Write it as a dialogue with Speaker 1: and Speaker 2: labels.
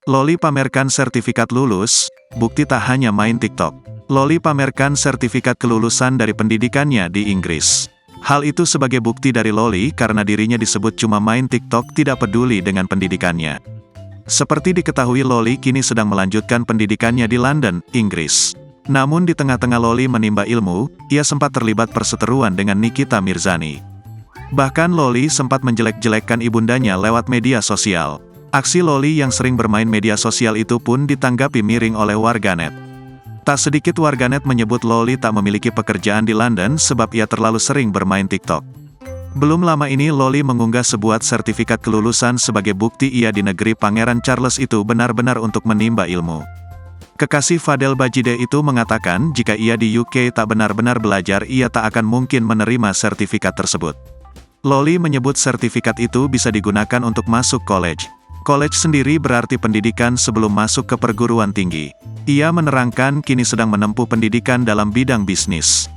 Speaker 1: Loli pamerkan sertifikat lulus, bukti tak hanya main TikTok. Loli pamerkan sertifikat kelulusan dari pendidikannya di Inggris. Hal itu sebagai bukti dari Loli karena dirinya disebut cuma main TikTok tidak peduli dengan pendidikannya. Seperti diketahui Loli kini sedang melanjutkan pendidikannya di London, Inggris. Namun di tengah-tengah Loli menimba ilmu, ia sempat terlibat perseteruan dengan Nikita Mirzani. Bahkan Loli sempat menjelek-jelekkan ibundanya lewat media sosial. Aksi Loli yang sering bermain media sosial itu pun ditanggapi miring oleh warganet. Tak sedikit warganet menyebut Loli tak memiliki pekerjaan di London sebab ia terlalu sering bermain TikTok. Belum lama ini Loli mengunggah sebuah sertifikat kelulusan sebagai bukti ia di negeri Pangeran Charles itu benar-benar untuk menimba ilmu. Kekasih Fadel Bajide itu mengatakan jika ia di UK tak benar-benar belajar ia tak akan mungkin menerima sertifikat tersebut. Loli menyebut sertifikat itu bisa digunakan untuk masuk college. College sendiri berarti pendidikan sebelum masuk ke perguruan tinggi. Ia menerangkan kini sedang menempuh pendidikan dalam bidang bisnis.